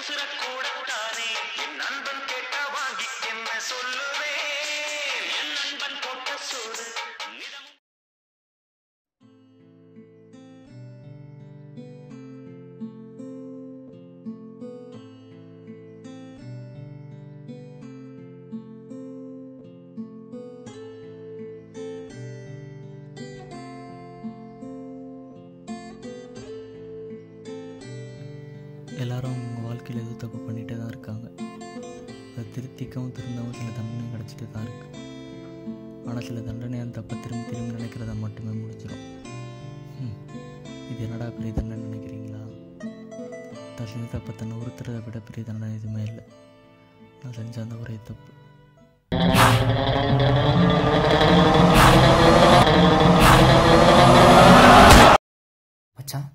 உசுரக்கூடத்தானே என் நண்பன் கேட்டா வாங்கி என்ன சொல்லுவேன் என் நண்பன் போட்ட சோறு எல்லாரும் அவங்க வாழ்க்கையில் எதுவும் தப்பு பண்ணிகிட்டே தான் இருக்காங்க. அதை திருத்திக்கவும் திருந்தவும் சில தண்டனை கிடச்சிட்டு தான் இருக்குது. ஆனால் சில தண்டனை அந்த தப்பை திரும்பி திரும்பி நினைக்கிறத மட்டுமே முடிஞ்சிடும். இது என்னடா பெரிய தண்டனை நினைக்கிறீங்களா? தான் செஞ்ச தப்பை தன்னை உறுத்துறதை விட பெரிய தண்டனை எதுவுமே இல்லை. நான் செஞ்ச அந்த ஒரே தப்பு. மச்சான்,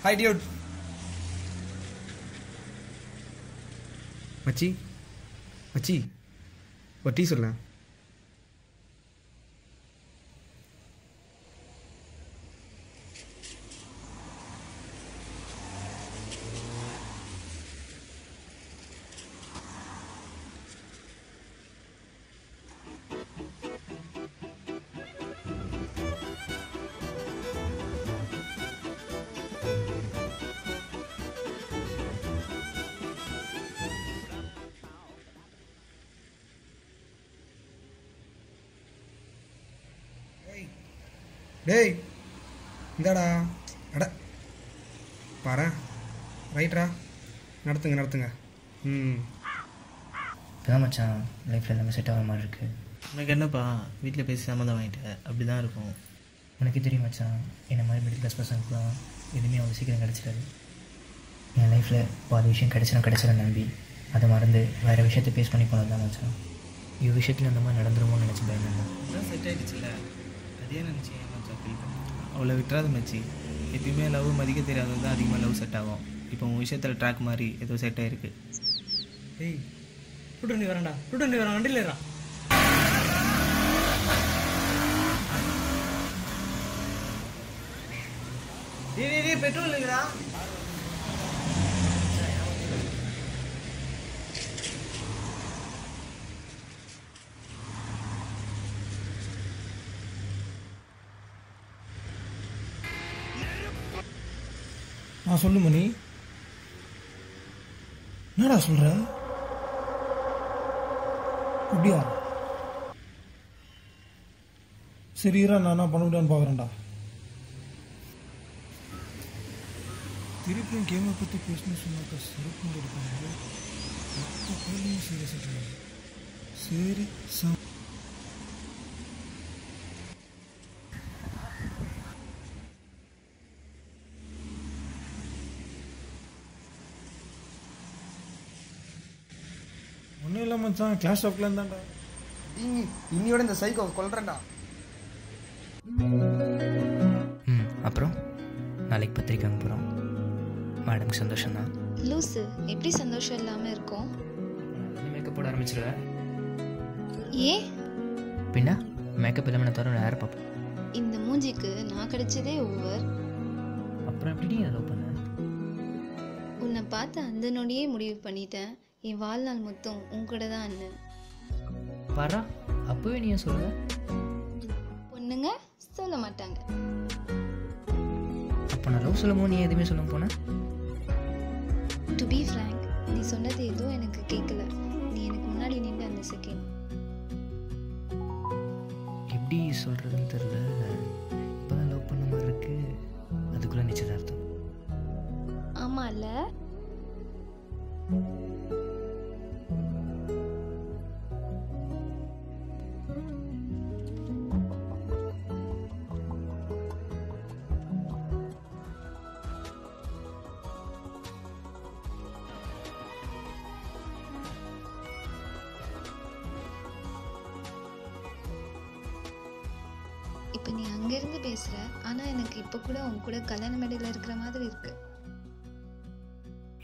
ஹாய் டியூட். மச்சி மச்சி ஒரு டீ சொல்ல. டேய் இந்தாடா. அட பாரு, ரைட்ரா, நடத்துங்க நடத்துங்க. இப்போதான் மச்சான் லைஃப்பில் எல்லாமே செட் ஆகிற மாதிரி இருக்குது. உனக்கு என்னப்பா, வீட்டில் பேசி சம்மந்தம் வாங்கிட்டேன், அப்படி தான் இருக்கும். உனக்கே தெரியும் மச்சான், என்ன மாதிரி மிடில் கிளாஸ் பர்சனுக்குலாம் எதுவுமே அவ்வளோ சீக்கிரம் கிடச்சிடாது. என் லைஃப்பில் பாதி விஷயம் கிடச்சிடும் நம்பி அதை மறந்து வேறு விஷயத்தை பேஸ் பண்ணி போனது தான் மச்சான். இவ் விஷயத்தில் அந்த மாதிரி நடந்துருமோன்னு நினச்சி பயந்தேன். அதான் செட் ஆகிடுச்சுல்ல, அதே நினச்சி மச்சா ஃபீல் பண்ணி அவ்வளோ விட்டுறாது மச்சி. எப்பயுமே லவ் மதிக்க தெரியாதது தான் அதிகமாக லவ் செட் ஆகும். இப்போ உங்கள் விஷயத்தில் ட்ராக் மாதிரி ஏதோ செட் ஆகிருக்கு. ஏய் டூ வரேன்டா, டூ வரேன், வண்டியில் ஏறா. பெட்ரோல் இல்லைங்களா? சொல்லு மணி, என்னடா சொல்ற? அப்படியா? சரிரா, நான் என்ன பண்ண முடியான்னு பார்க்குறேன்டா. திருப்பியும் கேமை பற்றி பேசணும்னு சொன்னாக்கா சிறப்பு எடுப்பாங்க. சரி ஒன்றும் இல்லை மச்சான், கிளாஸ் ஸ்டாப்ல இருந்தான்டா. இன்னியோட இந்த சைக்கோ கொல்றேன்டா. அப்புறம் நாளைக்கு பத்திரிக்கை அனுப்புகிறோம். மேடம் சந்தோஷம்தான். லூசு, எப்படி சந்தோஷம் இல்லாமல் இருக்கும்? மேக்கப் போட ஆரம்பிச்சிருவேன். ஏன்? பின்ன மேக்கப் இல்லாமல் தவிர யாரை பார்ப்பேன்? இந்த மூஞ்சிக்கு நான் கிடைச்சதே ஓவர். அப்புறம் எப்படி நீ லவ் பண்ண? உன்னை பார்த்து அந்த நொடியே முடிவு பண்ணிட்டேன். என் வாழ்நாள் மொத்தம் உங்கூட தான் அண்ணன். பாரா, அப்போவே நீ சொல்லுவ. பொண்ணுங்க சொல்ல மாட்டாங்க. அப்போ நான் லவ் சொல்லும் போது நீ எதுவுமே சொல்ல போன? டு பி ஃப்ராங்க், நீ சொன்னது எதுவும் எனக்கு கேட்கல. நீ எனக்கு முன்னாடி நின்று அந்த செகண்ட் எப்படி சொல்கிறதுன்னு தெரில. இப்போ தான் லவ் பண்ண மாதிரி இருக்கு. அதுக்குள்ளே நிச்சயதார்த்தம். ஆமாம் இல்ல? இப்போ நீ அங்கேருந்து பேசுகிற, ஆனால் எனக்கு இப்போ கூட உன் கூட கல்யாண மேடையில் இருக்கிற மாதிரி இருக்கு.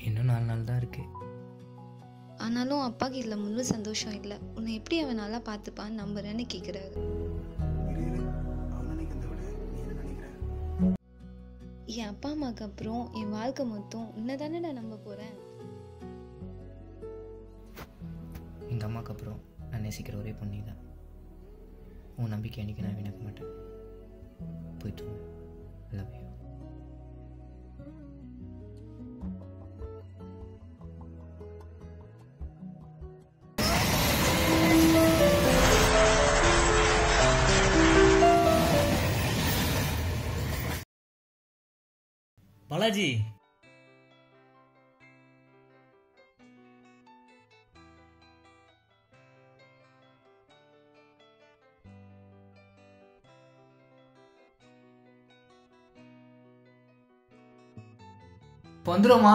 இன்னும் 4 நாள் தான் இருக்கு. ஆனாலும் அப்பாவுக்கு இதில் முழு சந்தோஷம் இல்லை. உன்னை எப்படி அவன் நல்லா பார்த்துப்பான்னு நம்புறேன்னு கேட்குறாரு. என் அப்பா அம்மாவுக்கு அப்புறம் என் வாழ்க்கை மொத்தம் உன்னை தானே நான் நம்ப போகிறேன். எங்கள் அம்மாவுக்கு அப்புறம் நான் நேசிக்கிற ஒரே பொண்ணு தான். உன் நம்பிக்கை அன்றைக்கி நான் வினக்க மாட்டேன். போயிட்டு லவ் யூ. பாலாஜி, வந்துடுமா?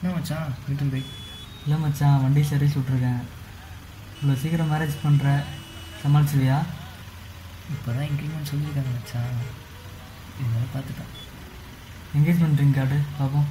என்ன மச்சான் வீட்டுன்னு போய்? இல்லை மச்சான், வண்டி சர்வீஸ் விட்ருக்கேன். இவ்வளோ சீக்கிரம் மேரேஜ் பண்ணுற, சமாளிச்சுவியா? இப்போ தான் இன்க்ரிமெண்ட் சொல்லியிருக்காங்க மச்சான். இதனால பார்த்துட்டேன். என்கேஜ்மெண்ட் ரிங் கார்டு பார்ப்போம்.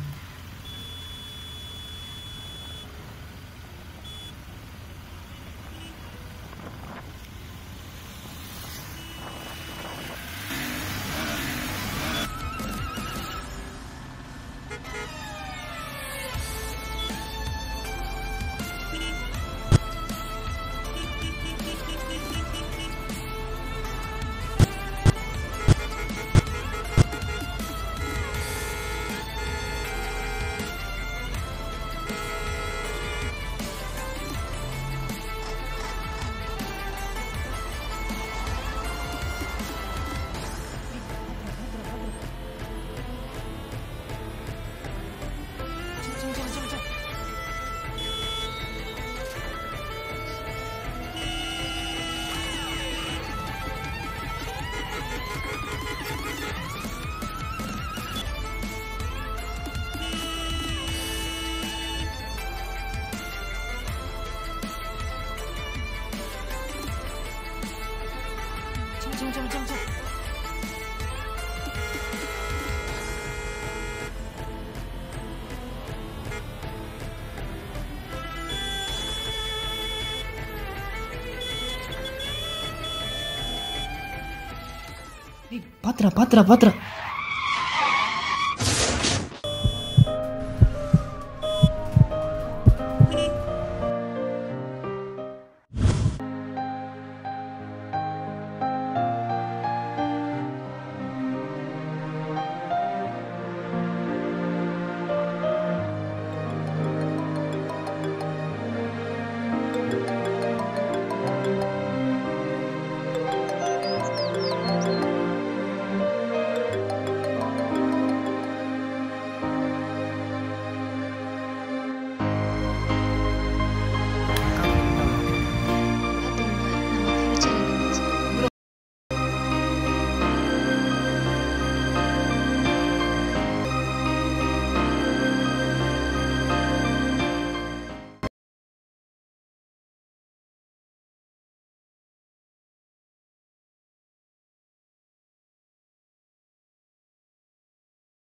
பாத்திரா பாத்திரா பாத்திரா